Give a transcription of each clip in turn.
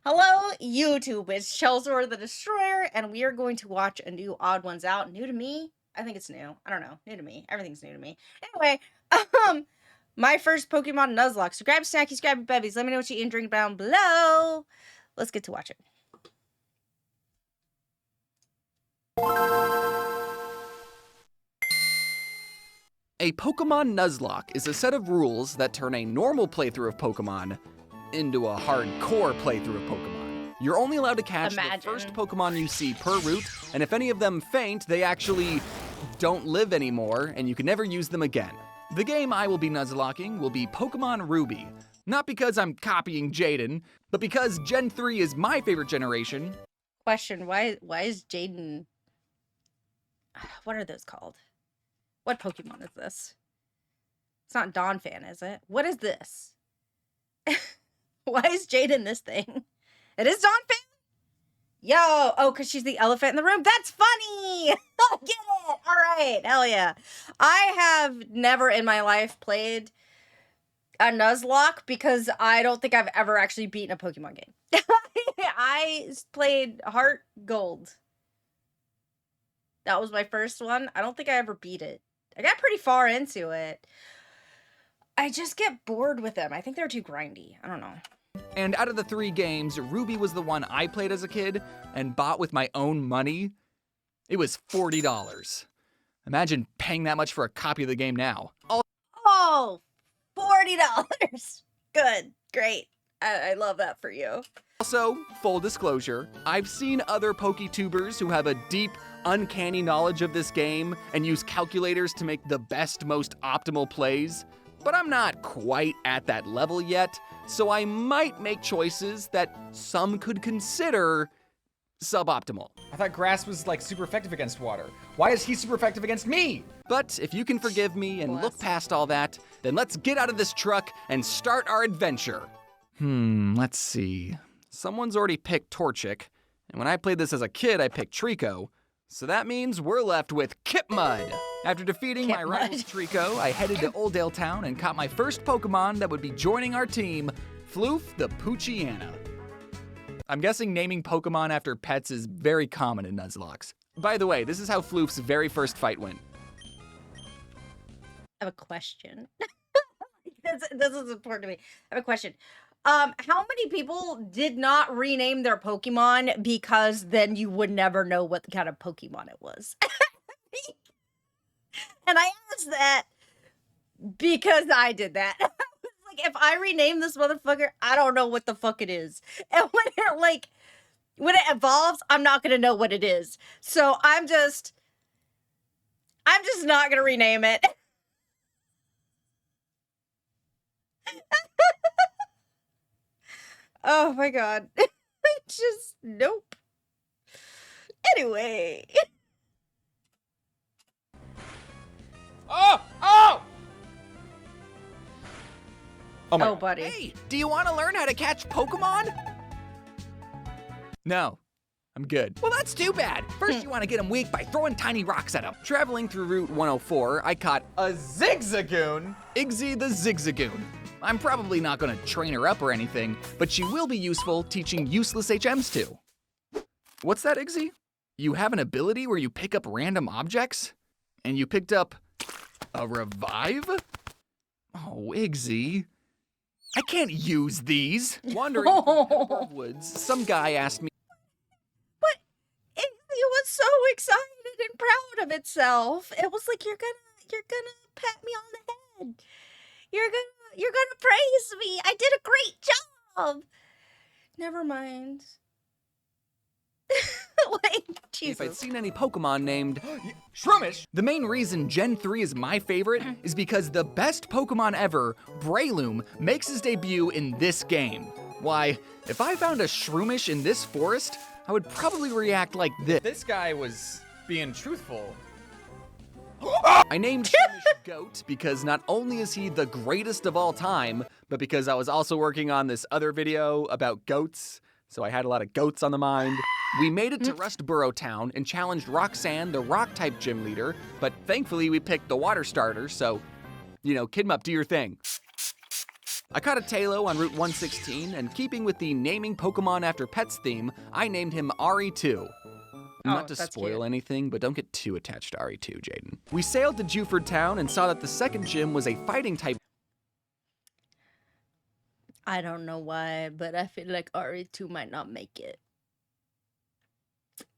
Hello, YouTube. It's Chelsea the Destroyer, and we are going to watch a new Odd Ones Out. New to me? I think it's new. I don't know. New to me. Everything's new to me. Anyway, my first Pokemon Nuzlock. So grab snackies, grab your bevies. Let me know what you eat and drink down below. Let's get to watching. A Pokemon Nuzlock is a set of rules that turn a normal playthrough of Pokemon into a hardcore playthrough of Pokemon. You're only allowed to catch the first Pokemon you see per route, and if any of them faint, they actually don't live anymore, and you can never use them again. The game I will be Nuzlocking will be Pokemon Ruby. Not because I'm copying Jaden, but because Gen 3 is my favorite generation. Question, why is Jaden... What are those called? What Pokemon is this? It's not Donphan, is it? What is this? Why is Jaden this thing? It is Donphan? Yo! Oh, because she's the elephant in the room? That's funny! I get it! Alright, hell yeah. I have never in my life played a Nuzlocke because I don't think I've ever actually beaten a Pokemon game. I played Heart Gold. That was my first one. I don't think I ever beat it. I got pretty far into it. I just get bored with them. I think they're too grindy. I don't know. And out of the 3 games, Ruby was the one I played as a kid and bought with my own money. It was $40. Imagine paying that much for a copy of the game now. Oh, $40. Good, great. I love that for you. Also, full disclosure, I've seen other PokeTubers who have a deep, uncanny knowledge of this game and use calculators to make the best, most optimal plays, but I'm not quite at that level yet, so I might make choices that some could consider suboptimal. I thought grass was like super effective against water. Why is he super effective against me? But if you can forgive me and look past all that, then let's get out of this truck and start our adventure. Let's see. Someone's already picked Torchic, and when I played this as a kid, I picked Trico. So that means we're left with Kipmud. After defeating my rival Trico, I headed to Oldale Town and caught my first Pokemon that would be joining our team, Floof the Poochyena. I'm guessing naming Pokemon after pets is very common in Nuzlocks. By the way, this is how Floof's very first fight went. I have a question. This is important to me. I have a question. How many people did not rename their Pokemon because then you would never know what kind of Pokemon it was? And I asked that because I did that. Like, if I rename this motherfucker, I don't know what the fuck it is. And when it evolves, I'm not gonna know what it is. So I'm just not gonna rename it. Oh my god. Just, nope. Anyway. Oh! Oh! Oh, buddy. Hey, do you want to learn how to catch Pokemon? No, I'm good. Well, that's too bad. First, you want to get them weak by throwing tiny rocks at them. Traveling through Route 104, I caught A Zigzagoon? Igzy the Zigzagoon. I'm probably not going to train her up or anything, but she will be useful teaching useless HMs too. What's that, Igzy? You have an ability where you pick up random objects? And you picked up a revive? Oh, Igzy. I can't use these. Wandering through Pebble Woods, some guy asked me. But it was so excited and proud of itself. It was like, you're gonna pat me on the head. You're gonna praise me. I did a great job. Never mind. Like, Jesus. If I'd seen any Pokemon named Shroomish? The main reason Gen 3 is my favorite is because the best Pokemon ever, Breloom, makes his debut in this game. Why, if I found a Shroomish in this forest, I would probably react like this. This guy was being truthful. I named Shroomish Goat because not only is he the greatest of all time, but because I was also working on this other video about goats, so I had a lot of goats on the mind. We made it to Rustboro Town and challenged Roxanne, the rock-type gym leader, but thankfully we picked the water starter, so, you know, Kidmup, do your thing. I caught a Tailo on Route 116, and keeping with the naming Pokemon after pets theme, I named him RE2. Not to spoil cute. anything, but don't get too attached to RE2, Jaden. We sailed to Juford Town and saw that the second gym was a fighting type. I don't know why, but I feel like RE2 might not make it.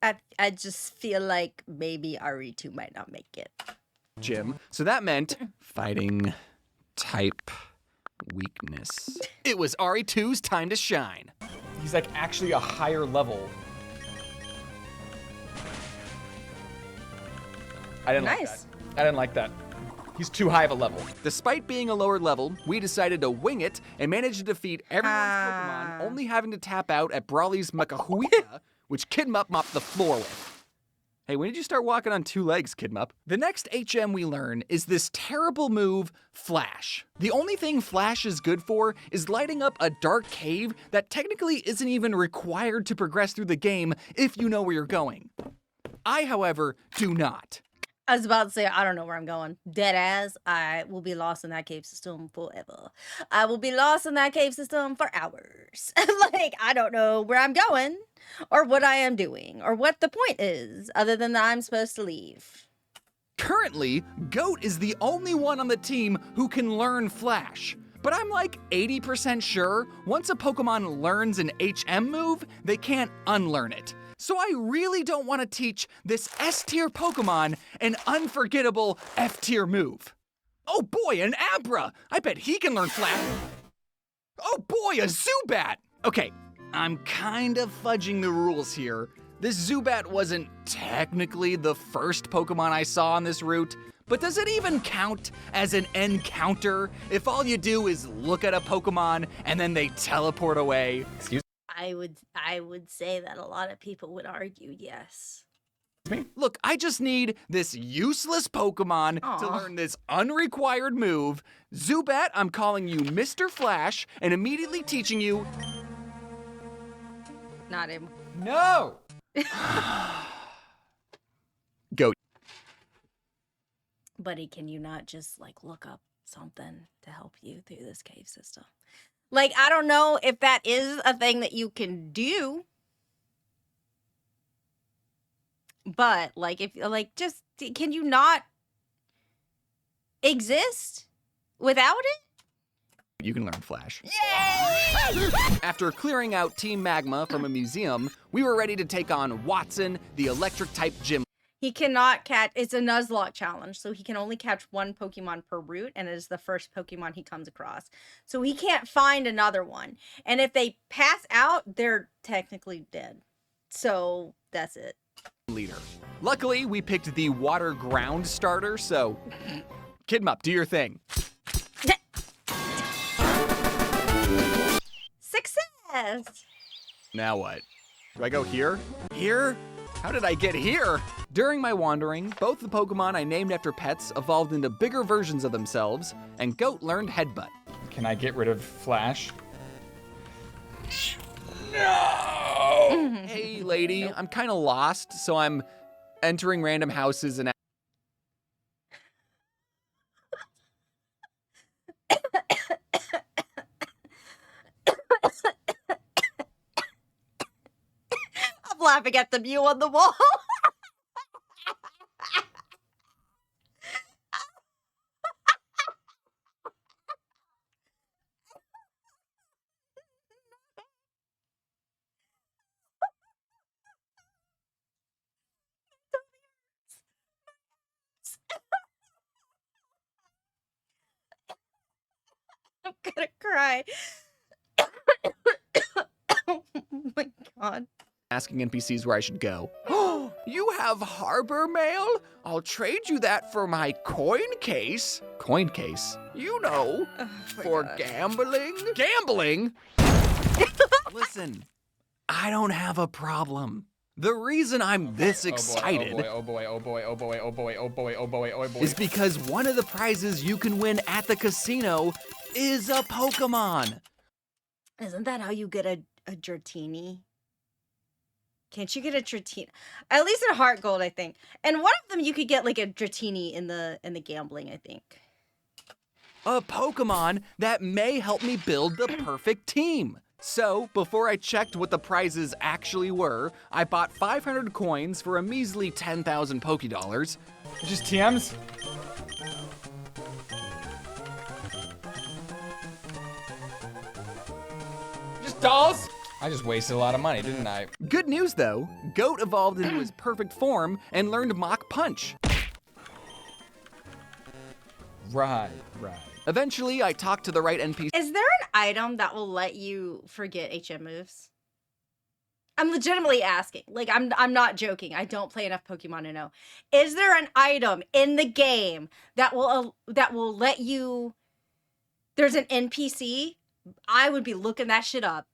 I just feel like maybe RE2 might not make it. Gym. So that meant fighting type weakness. It was RE2's time to shine. He's like actually a higher level. I didn't like that. I didn't like that. He's too high of a level. Despite being a lower level, we decided to wing it and managed to defeat everyone's Pokemon, only having to tap out at Brawly's Makahuika, which Kidmup mopped the floor with. Hey, when did you start walking on two legs, Kidmup? The next HM we learn is this terrible move, Flash. The only thing Flash is good for is lighting up a dark cave that technically isn't even required to progress through the game if you know where you're going. I, however, do not. I was about to say, I don't know where I'm going. Deadass, I will be lost in that cave system forever. I will be lost in that cave system for hours. Like, I don't know where I'm going, or what I am doing, or what the point is, other than that I'm supposed to leave. Currently, Goat is the only one on the team who can learn Flash. But I'm like 80% sure once a Pokemon learns an HM move, they can't unlearn it. So I really don't want to teach this S-tier Pokemon an unforgettable F-tier move. Oh boy, an Abra! I bet he can learn Flash. Oh boy, a Zubat! Okay, I'm kind of fudging the rules here. This Zubat wasn't technically the first Pokemon I saw on this route, but does it even count as an encounter if all you do is look at a Pokemon and then they teleport away? Excuse I would say that a lot of people would argue yes. me? Look, I just need this useless Pokemon to learn this unrequired move. Zubat, I'm calling you Mr. Flash and immediately teaching you... Not him. No! Go. Buddy, can you not just, like, look up something to help you through this cave system? Like, I don't know if that is a thing that you can do. But, like, if, like, just, can you not exist without it? You can learn Flash. Yay! After clearing out Team Magma from a museum, we were ready to take on Watson, the electric-type gym. He cannot catch, it's a Nuzlock challenge, so he can only catch one Pokemon per route, and it is the first Pokemon he comes across. So he can't find another one. And if they pass out, they're technically dead. So that's it. Leader. Luckily, we picked the water ground starter, so Kidmup, do your thing. Success! Now what? Do I go here? Here? How did I get here? During my wandering, both the Pokemon I named after pets evolved into bigger versions of themselves, and Goat learned Headbutt. Can I get rid of Flash? No! Hey, lady, I'm kind of lost, so I'm entering random houses and... I'm laughing at the view on the wall. I'm gonna cry. Oh my god. asking NPCs where I should go. Oh, you have harbor mail? I'll trade you that for my coin case. Coin case? You know, for gambling. Gambling? Listen, I don't have a problem. The reason I'm this excited is because one of the prizes you can win at the casino is a Pokemon. Isn't that how you get a Dratini? Can't you get a Dratini? At least in Heart Gold, I think. And one of them you could get like a Dratini in the gambling, I think. a Pokemon that may help me build the perfect team. So, before I checked what the prizes actually were, I bought 500 coins for a measly 10,000 Pokédollars. Just TMs? Just dolls? I just wasted a lot of money, didn't I? Good news though, Goat evolved into his perfect form and learned Mach Punch. Right. Eventually, I talked to the right NPC. Is there an item that will let you forget HM moves? I'm legitimately asking. Like, I'm not joking. I don't play enough Pokemon to know. Is there an item in the game that will let you? There's an NPC. I would be looking that shit up.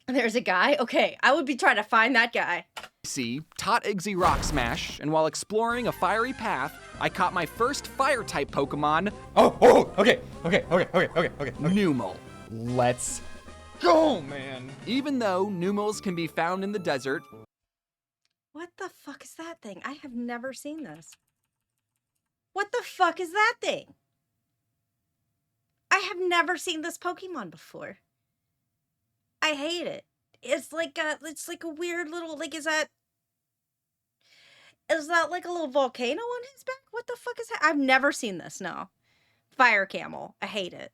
There's a guy. Okay, I would be trying to find that guy. Taught Iggy Rock Smash, and while exploring a fiery path, I caught my first fire-type Pokemon. Okay. Numel. Let's go, man. Even though Numels can be found in the desert. What the fuck is that thing? I have never seen this. What the fuck is that thing? I have never seen this Pokemon before. I hate it. It's like a weird little, like, is that like a little volcano on his back? What the fuck is that? I've never seen this, no. Fire camel. I hate it.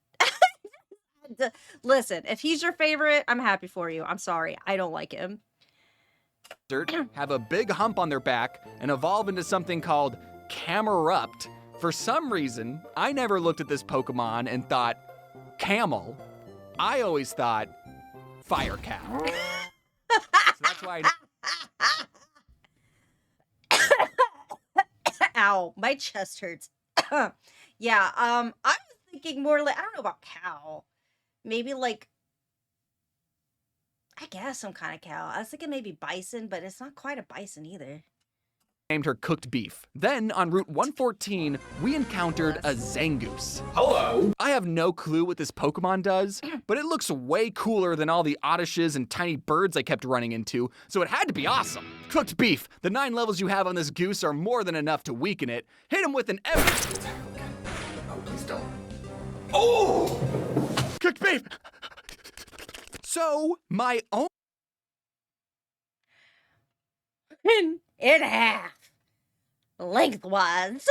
Listen, if he's your favorite, I'm happy for you. I'm sorry. I don't like him. Have a big hump on their back and evolve into something called Camerupt. For some reason, I never looked at this Pokemon and thought, camel. I always thought, fire cow. So that's why Ow, my chest hurts. Yeah, I was thinking more like, I don't know about cow. Maybe like, I guess some kind of cow. I was thinking maybe bison, but it's not quite a bison either. named her Cooked Beef. Then, on Route 114, we encountered a Zangoose. Hello. I have no clue what this Pokemon does, but it looks way cooler than all the Oddishes and tiny birds I kept running into, so it had to be awesome. Cooked Beef, the 9 levels you have on this goose are more than enough to weaken it. Hit him with an epic... Oh, please don't. Oh! Cooked Beef! So, my own... In half. Lengthwise.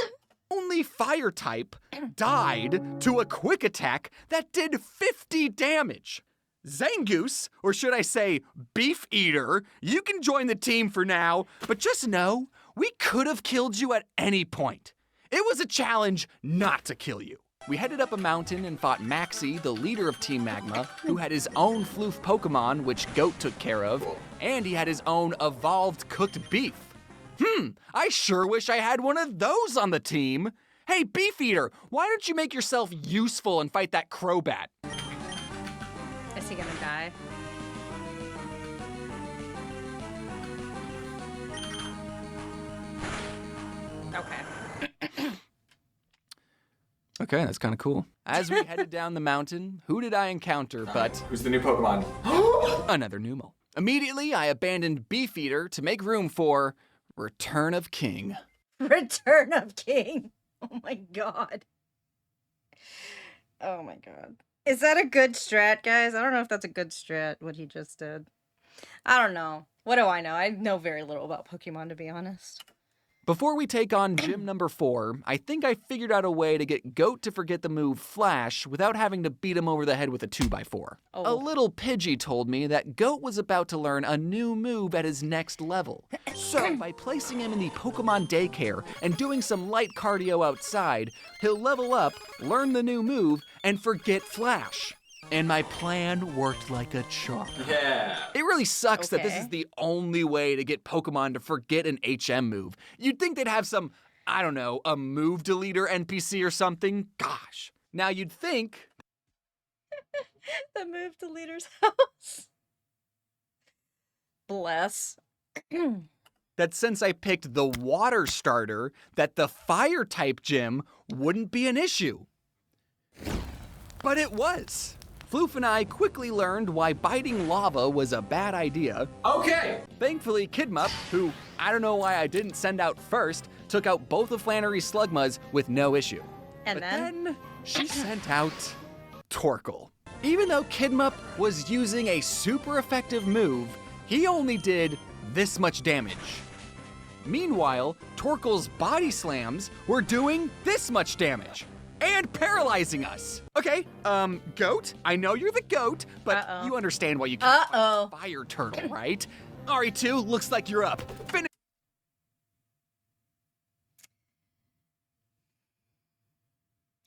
Only fire type died to a quick attack that did 50 damage. Zangoose, or should I say Beef Eater, you can join the team for now, but just know, we could have killed you at any point. It was a challenge not to kill you. We headed up a mountain and fought Maxie, the leader of Team Magma, who had his own floof Pokemon, which Goat took care of, and he had his own evolved cooked beef. I sure wish I had one of those on the team. Hey, Beef Eater, why don't you make yourself useful and fight that Crobat? Is he gonna die? Okay. Okay, that's kind of cool. As we headed down the mountain, who did I encounter but... Who's the new Pokemon? another Numel. Immediately, I abandoned Beef Eater to make room for Return of King. Return of King. Oh my god. Oh my god. Is that a good strat, guys? I don't know if that's a good strat, what he just did. I don't know. What do I know? I know very little about Pokemon, to be honest. Before we take on gym number 4, I think I figured out a way to get Goat to forget the move Flash without having to beat him over the head with a 2x4. Oh. A little Pidgey told me that Goat was about to learn a new move at his next level. So, by placing him in the Pokemon daycare and doing some light cardio outside, he'll level up, learn the new move, and forget Flash. And my plan worked like a charm. Yeah. It really sucks that this Okay. is the only way to get Pokemon to forget an HM move. You'd think they'd have some, I don't know, a move deleter NPC or something. Gosh. Now you'd think... The move to leader's house. Bless. that since I picked the water starter, that the fire type gym wouldn't be an issue. But it was. Floof and I quickly learned why biting lava was a bad idea. Okay. Thankfully, Kidmup, who I don't know why I didn't send out first, took out both of Flannery's Slugmas with no issue. And but then she sent out Torkoal. Even though Kidmup was using a super effective move, he only did this much damage. Meanwhile, Torkoal's body slams were doing this much damage and paralyzing us. Okay, Goat, I know you're the goat, but you understand why you can't fight a fire turtle, right? RE2, looks like you're up. Finish.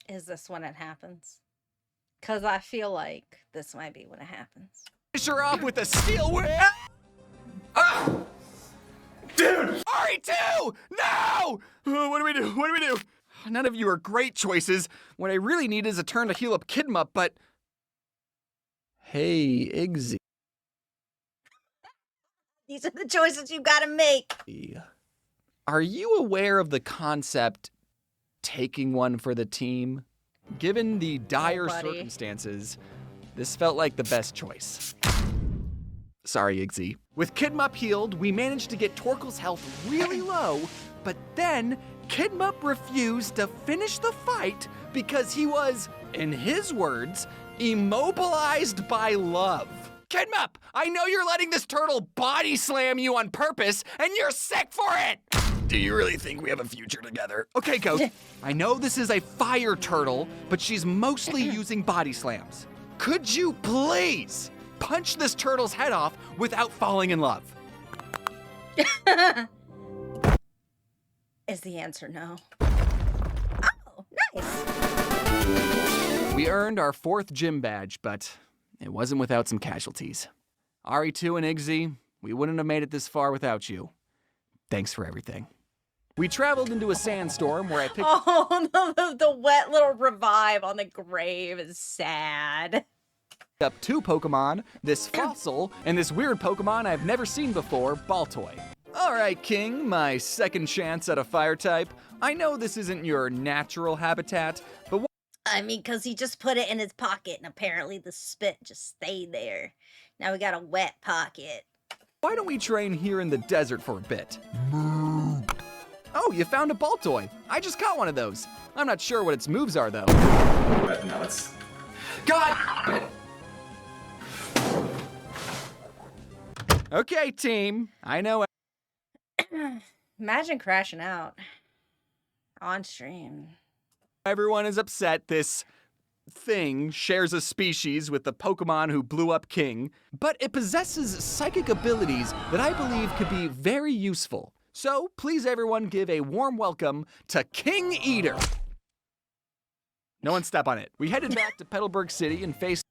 Is this when it happens? Because I feel like this might be when it happens. Finish her off with a steel whip. Dude! RE2! No! What do we do? What do we do? None of you are great choices. What I really need is a turn to heal up Kidmup, but... Hey, Igzy. These are the choices you gotta make. Are you aware of the concept taking one for the team? Given the dire circumstances, this felt like the best choice. Sorry, Igzy. With Kidmup healed, we managed to get Torkoal's health really low, but then Kidmup refused to finish the fight because he was, in his words, immobilized by love. Kidmup, I know you're letting this turtle body slam you on purpose, and you're sick for it! Do you really think we have a future together? Okay, Goat, I know this is a fire turtle, but she's mostly using body slams. Could you please punch this turtle's head off without falling in love? Is the answer no? Oh, nice. We earned our 4th gym badge, but it wasn't without some casualties. RE2 and Igzy, we wouldn't have made it this far without you. Thanks for everything. We traveled into a sandstorm where I picked the wet little revive on the grave is sad. up 2 Pokemon, this fossil, and this weird Pokemon I've never seen before, Baltoy. Alright, King, my second chance at a fire type. I know this isn't your natural habitat, but I mean, because he just put it in his pocket, and apparently the spit just stayed there. Now we got a wet pocket. why don't we train here in the desert for a bit? Oh, you found a Baltoy. I just caught one of those. I'm not sure what its moves are, though. But no, it's... God! Okay, team. I know. Imagine crashing out on stream. Everyone is upset this thing shares a species with the Pokemon who blew up King, but it possesses psychic abilities that I believe could be very useful. So please everyone give a warm welcome to King Eater. No one step on it. We headed back to Petalburg City and faced...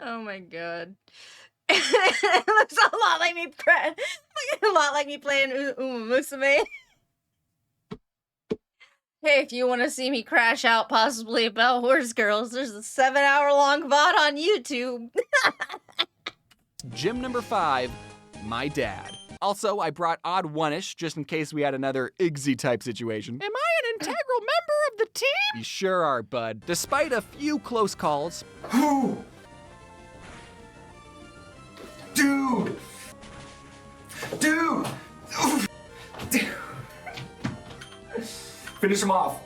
Oh my god. It looks a lot like me playing Uma Musume. Hey, if you want to see me crash out possibly about Horse Girls, there's a 7-hour-long VOD on YouTube. Gym number 5, my dad. Also, I brought Odd1ish just in case we had another Igzy type situation. Am I an integral member of the team? You sure are, bud. Despite a few close calls. Who? Dude! Dude! Dude! Finish him off.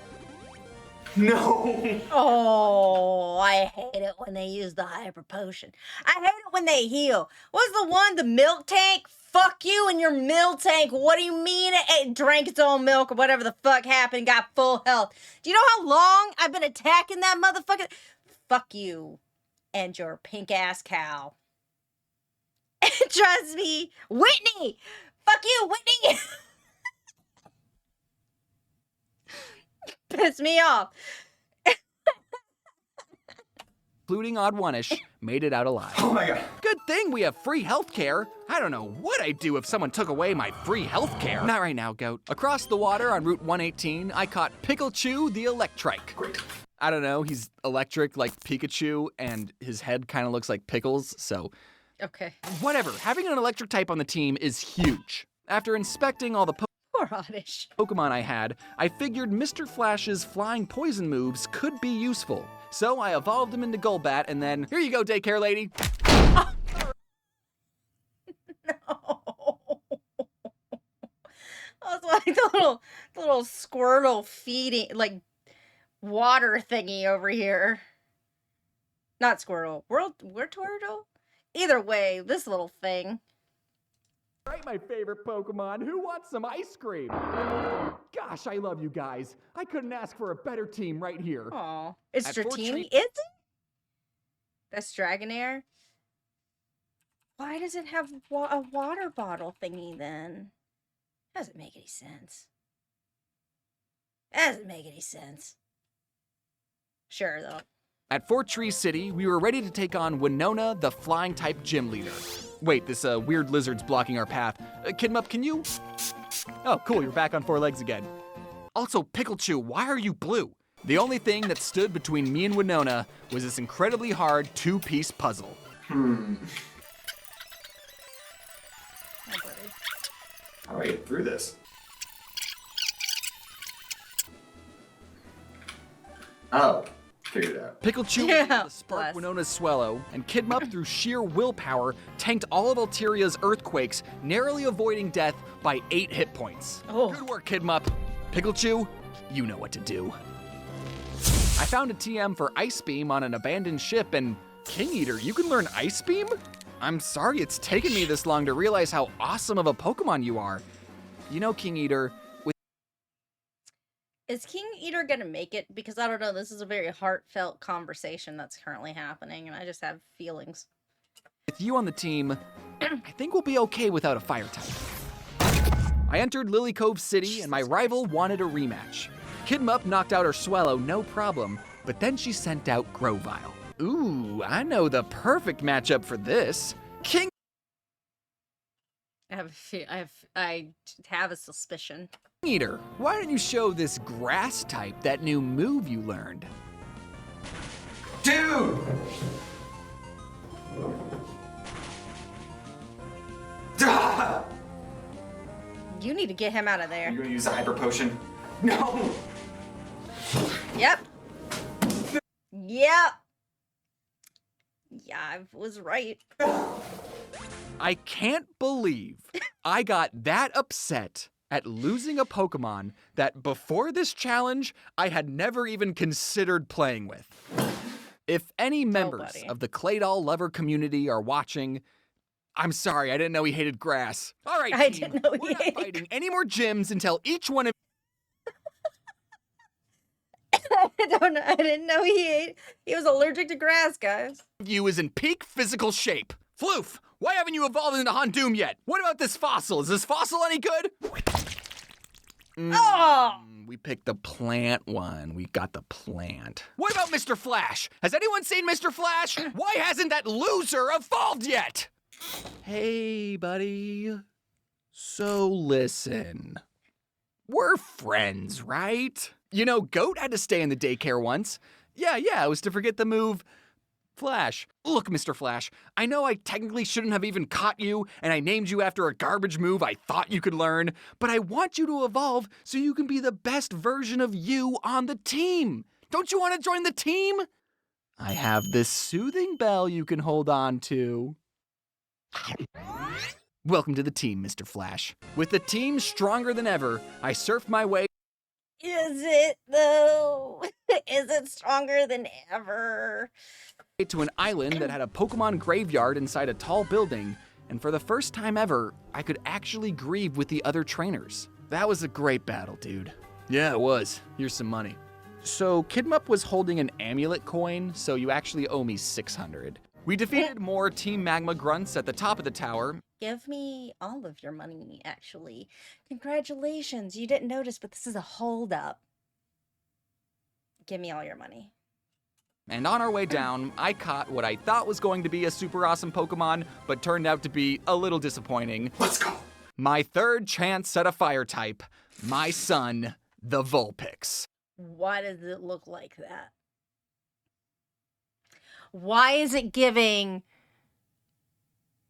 No! Oh, I hate it when they use the hyper potion. I hate it when they heal. What's the one? The milk tank? Fuck you and your milk tank. What do you mean it drank its own milk or whatever the fuck happened, got full health? Do you know how long I've been attacking that motherfucker? Fuck you and your pink ass cow. And trust me, Whitney! Fuck you, Whitney! Piss me off. Including Odd1ish, made it out alive. Oh my god. Good thing we have free healthcare. I don't know what I'd do if someone took away my free healthcare. Not right now, Goat. Across the water on Route 118, I caught Pikachu the Electrike. Great. I don't know, he's electric like Pikachu, and his head kind of looks like Pickles, so... Okay. Whatever, having an electric type on the team is huge. After inspecting all the Poor Oddish. Pokemon I had, I figured Mr. Flash's flying poison moves could be useful. So I evolved him into Golbat, and then, here you go, daycare lady. No. I was like the little Squirtle feeding, like, water thingy over here. Not Squirtle. Turtle? Either way, this little thing. Right, my favorite Pokemon. Who wants some ice cream? Gosh, I love you guys. I couldn't ask for a better team right here. Aw. It's At Dratini? Is it? That's Dragonair? Why does it have a water bottle thingy then? Doesn't make any sense. Doesn't make any sense. Sure, though. At Fort Tree City, we were ready to take on Winona, the flying-type gym leader. Wait, this weird lizard's blocking our path. Kidmup, can you? Oh, cool, you're back on 4 legs again. Also, Pikachu, why are you blue? The only thing that stood between me and Winona was this incredibly hard 2-piece puzzle. Oh, buddy. How do I get through this? Oh, figured it out. Pikachu was able to spark Winona's Swellow, and Kidmup, through sheer willpower, tanked all of Alteria's earthquakes, narrowly avoiding death by 8 hit points. Oh. Good work, Kidmup. Pikachu, you know what to do. I found a TM for Ice Beam on an abandoned ship, and King Eater, you can learn Ice Beam? I'm sorry it's taken me this long to realize how awesome of a Pokemon you are. You know, King Eater, Is King Eater gonna make it? Because I don't know, this is a very heartfelt conversation that's currently happening, and I just have feelings. with you on the team, I think we'll be okay without a fire type. I entered Lily Cove City, and my rival wanted a rematch. Kidmup knocked out her Swellow, no problem, but then she sent out Grovyle. Ooh, I know the perfect matchup for this. King I have a suspicion. Eater, why don't you show this grass type that new move you learned? Dude! Ah! You need to get him out of Are there. you gonna use a hyper potion? No! Yep. Yep. Yeah, I was right. I can't believe I got that upset at losing a Pokemon that before this challenge, I had never even considered playing with. If any members buddy. of the Claydol lover community are watching, I'm sorry, I didn't know he hated grass. All right, I team, didn't know we're he not hated fighting any more gyms until each one of I didn't know he was allergic to grass, guys. you is in peak physical shape. Floof, why haven't you evolved into Hondoom yet? What about this fossil? Is this fossil any good? Oh! We picked the plant one. We got the plant. What about Mr. Flash? Has anyone seen Mr. Flash? Why hasn't that loser evolved yet? Hey, buddy. So listen. We're friends, right? You know, Goat had to stay in the daycare once. Yeah, it was to forget the move Flash. Look, Mr. Flash, I know I technically shouldn't have even caught you, and I named you after a garbage move I thought you could learn, but I want you to evolve so you can be the best version of you on the team. Don't you want to join the team? I have this soothing bell you can hold on to. Welcome to the team, Mr. Flash. With the team stronger than ever, I surfed my way Is it though? Is it stronger than ever? to an island that had a Pokemon graveyard inside a tall building, and for the first time ever, I could actually grieve with the other trainers. That was a great battle, dude. Yeah, it was. Here's some money. So, Kidmup was holding an amulet coin, so you actually owe me 600. We defeated more Team Magma grunts at the top of the tower. Give me all of your money, actually. Congratulations. You didn't notice, but this is a holdup. Give me all your money. And on our way down, I caught what I thought was going to be a super awesome Pokemon, but turned out to be a little disappointing. Let's go! My third chance at a fire type, my son, the Vulpix. Why does it look like that? Why is it giving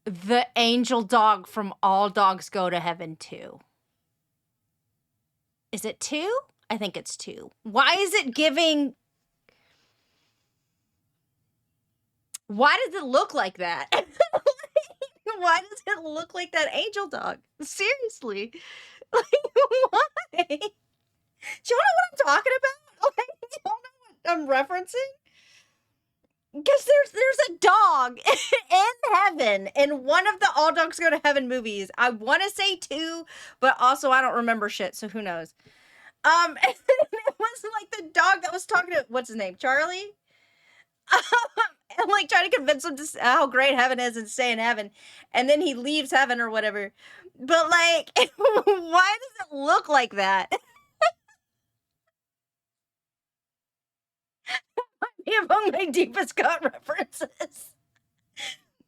the angel dog from All Dogs Go to Heaven 2? Is it 2? I think it's 2. Why is it giving Why does it look like that? Why does it look like that angel dog? Seriously. Like, why? Do you know what I'm talking about? Like, do you know what I'm referencing? Because there's a dog in heaven in one of the All Dogs Go to Heaven movies. I want to say 2, but also I don't remember shit, so who knows? And it was like the dog that was talking to, what's his name, Charlie? And like trying to convince him to how great heaven is and stay in heaven, and then he leaves heaven or whatever. But like, why does it look like that? Among my deepest cut references,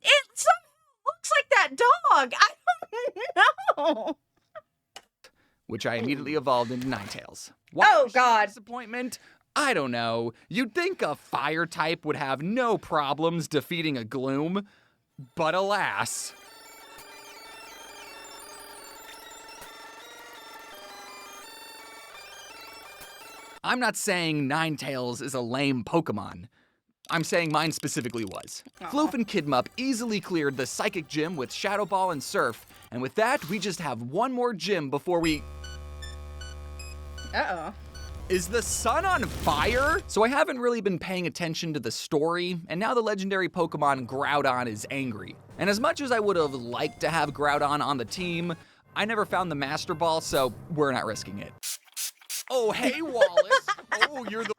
it somehow looks like that dog. I don't know. Which I immediately evolved into Ninetales. Oh, God. Disappointment? I don't know. You'd think a fire type would have no problems defeating a Gloom, but alas. I'm not saying Ninetales is a lame Pokemon. I'm saying mine specifically was. Aww. Floof and Kidmup easily cleared the Psychic Gym with Shadow Ball and Surf, and with that, we just have one more gym before we... Uh-oh. Is the sun on fire? So I haven't really been paying attention to the story, and now the legendary Pokemon Groudon is angry. And as much as I would have liked to have Groudon on the team, I never found the Master Ball, so we're not risking it. Oh, hey, Wallace. Oh, you're the...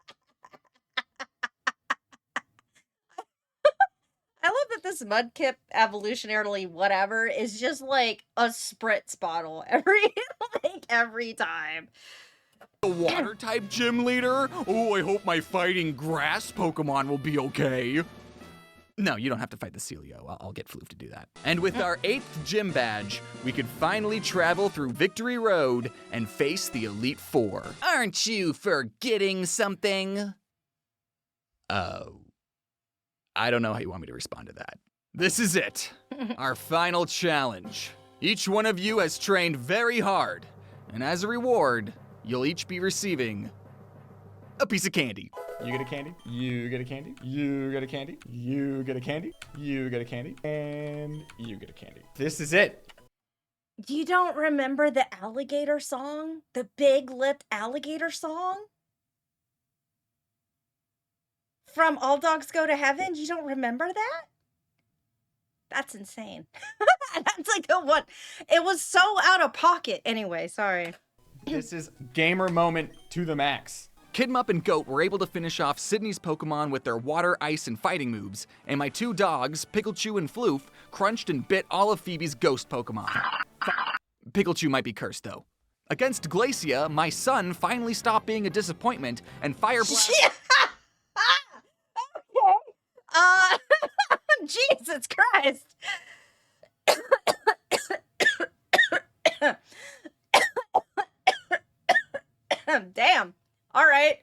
I love that this Mudkip evolutionarily whatever is just like a spritz bottle every time. The water-type gym leader? Oh, I hope my fighting grass Pokemon will be okay. No, you don't have to fight the Celio. I'll get Floof to do that. And with our 8th gym badge, we could finally travel through Victory Road and face the Elite Four. Aren't you forgetting something? Oh. I don't know how you want me to respond to that. This is it. Our final challenge. Each one of you has trained very hard, and as a reward, you'll each be receiving a piece of candy. You get a candy, you get a candy, you get a candy, you get a candy, you get a candy, and you get a candy. This is it. You don't remember the alligator song? The big-lipped alligator song? From All Dogs Go to Heaven? You don't remember that? That's insane. That's like the one. It was so out of pocket. Anyway, sorry. This is gamer moment to the max. Kidmup and Goat were able to finish off Sydney's Pokemon with their water, ice, and fighting moves, and my 2 dogs, Pikachu and Floof, crunched and bit all of Phoebe's ghost Pokemon. Pikachu might be cursed, though. Against Glacia, my son finally stopped being a disappointment, and Fire Blast... Okay. Jesus Christ. Damn. All right.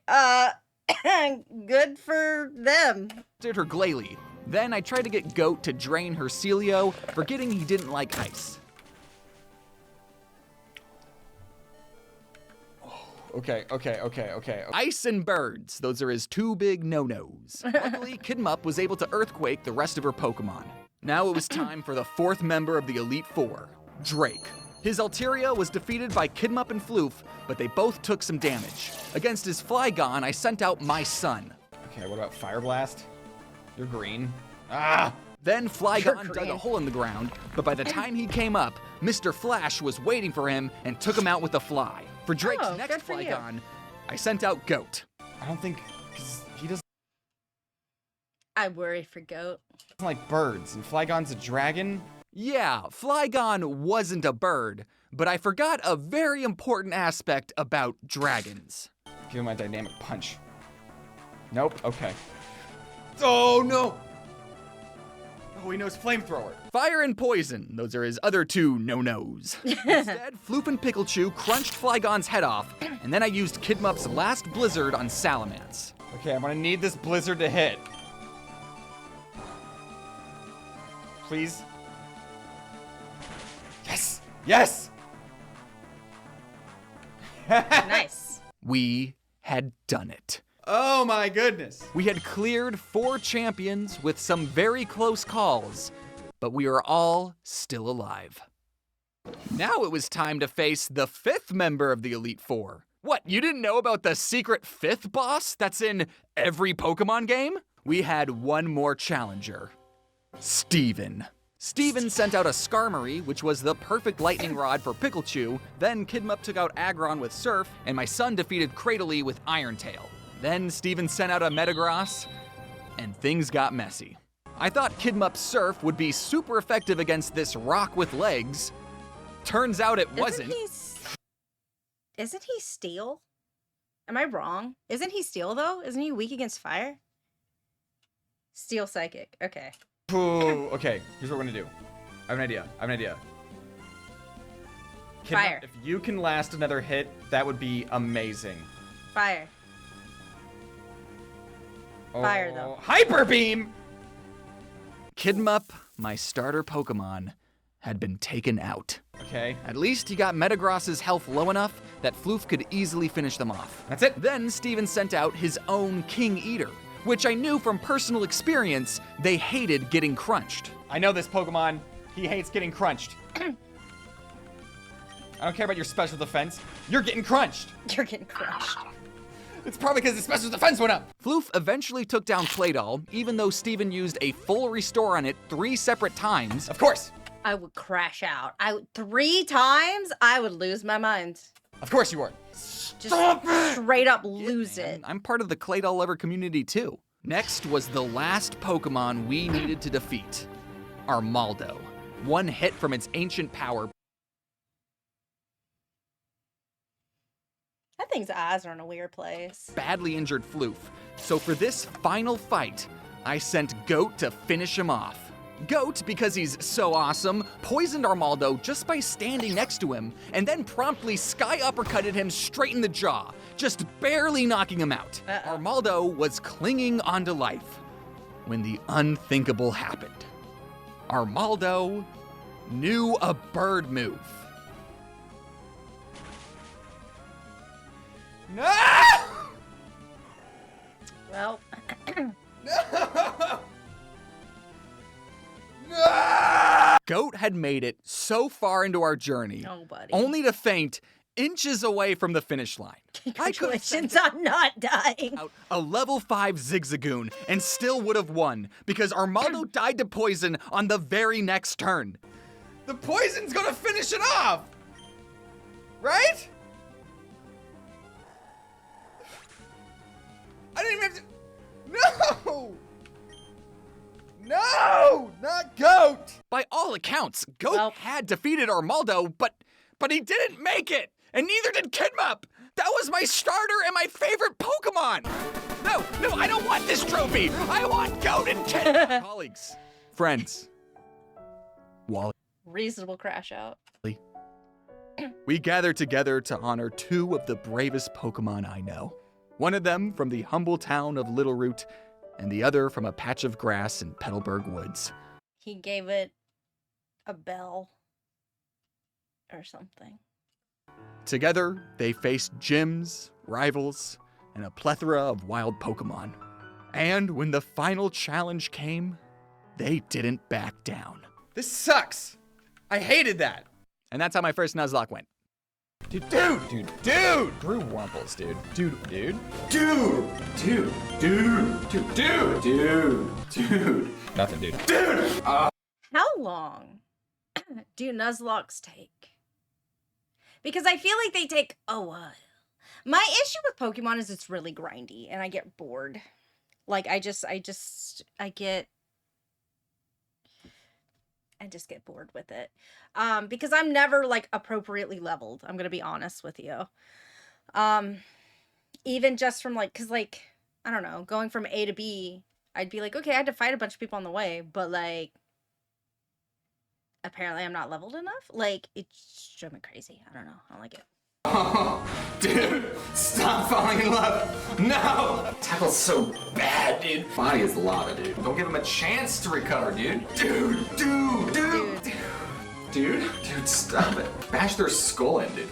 Good for them. ...did her Glalie. Then I tried to get Goat to drain her Celio, forgetting he didn't like ice. Okay. Ice and birds, those are his 2 big no-nos. Luckily, Kidmup was able to Earthquake the rest of her Pokemon. Now it was time for the 4th member of the Elite Four, Drake. His Altaria was defeated by Kidmup and Floof, but they both took some damage. Against his Flygon, I sent out my son. Okay, what about Fire Blast? You're green. Ah! Then Flygon dug a hole in the ground, but by the time he came up, Mr. Flash was waiting for him and took him out with a fly. For Drake's next Flygon, I sent out Goat. I don't think, because he doesn't I worry for Goat. like birds, and Flygon's a dragon. Yeah, Flygon wasn't a bird, but I forgot a very important aspect about dragons. Give him my dynamic punch. Nope, okay. Oh no! Oh, he knows flamethrower. Fire and poison, those are his other 2 no-nos. Instead, Floof and Pikachu crunched Flygon's head off, and then I used Kidmup's last blizzard on Salamence. Okay, I'm gonna need this blizzard to hit. Please. Yes! Yes! Nice. We had done it. Oh my goodness. We had cleared 4 champions with some very close calls, but we are all still alive. Now it was time to face the 5th member of the Elite Four. What, you didn't know about the secret 5th boss that's in every Pokemon game? We had one more challenger, Steven. Steven sent out a Skarmory, which was the perfect lightning rod for Pikachu, then Kidmup took out Aggron with Surf, and my son defeated Cradily with Iron Tail. Then Steven sent out a Metagross, and things got messy. I thought Kidmup's Surf would be super effective against this rock with legs. Turns out it wasn't. Isn't he Steel? Am I wrong? Isn't he Steel, though? Isn't he weak against fire? Steel Psychic. Okay. Ooh, okay, here's what we're gonna do. I have an idea. Kidmap, Fire. if you can last another hit, that would be amazing. Fire. Fire, though. Hyper Beam! Kidmup, my starter Pokemon, had been taken out. Okay. At least he got Metagross's health low enough that Floof could easily finish them off. That's it. Then Steven sent out his own King Eater, which I knew from personal experience they hated getting crunched. I know this Pokemon. He hates getting crunched. I don't care about your special defense. You're getting crunched. You're getting crushed. It's probably because his special defense went up. Floof eventually took down Claydol, even though Steven used a full restore on it 3 separate times. Of course. I would crash out. 3 times, I would lose my mind. Of course you would. Just straight up lose it. I'm part of the Claydol lover community too. Next was the last Pokemon we needed to defeat, Armaldo. One hit from its ancient power. That thing's eyes are in a weird place. Badly injured Floof. So for this final fight, I sent Goat to finish him off. Goat, because he's so awesome, poisoned Armaldo just by standing next to him, and then promptly sky uppercutted him straight in the jaw, just barely knocking him out. Armaldo was clinging onto life when the unthinkable happened. Armaldo knew a bird move. No! Well, No! Goat had made it so far into our journey, oh, buddy. only to faint inches away from the finish line. Congratulations on not dying. Out a level 5 Zigzagoon and still would have won because Armaldo died to poison on the very next turn. The poison's gonna finish it off! Right? I didn't even have to... No! No! Not Goat! By all accounts, Goat had defeated Armaldo, but he didn't make it, and neither did Kidmup. That was my starter and my favorite Pokemon. No, I don't want this trophy. I want Goat and Kidmup. Colleagues, friends, Wally. Reasonable crash out. We gather together to honor 2 of the bravest Pokemon I know. One of them from the humble town of Littleroot, and the other from a patch of grass in Petalburg Woods. He gave it a bell or something. Together, they faced gyms, rivals, and a plethora of wild Pokemon. And when the final challenge came, they didn't back down. This sucks. I hated that. And that's how my first Nuzlock went. Dude. Brew Wumples, dude. Dude. Nothing, dude. How long do Nuzlocks take? Because I feel like they take a while. My issue with Pokemon is it's really grindy and I get bored. Like I just get bored with it. Because I'm never like appropriately leveled. I'm going to be honest with you. Even just from like, cause like, I don't know, going from A to B, I'd be like, okay, I had to fight a bunch of people on the way, but like, apparently I'm not leveled enough. Like, it's driving me crazy. I don't know. I don't like it. Oh, dude, stop falling in love. No! Tackle's so bad, dude. Body is lava, dude. Don't give him a chance to recover, dude. Dude, stop it. Bash their skull in, dude.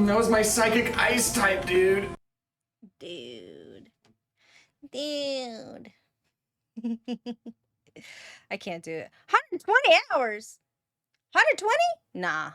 That was my psychic ice type, dude. Dude. Dude. I can't do it. 120 hours. 120? Nah.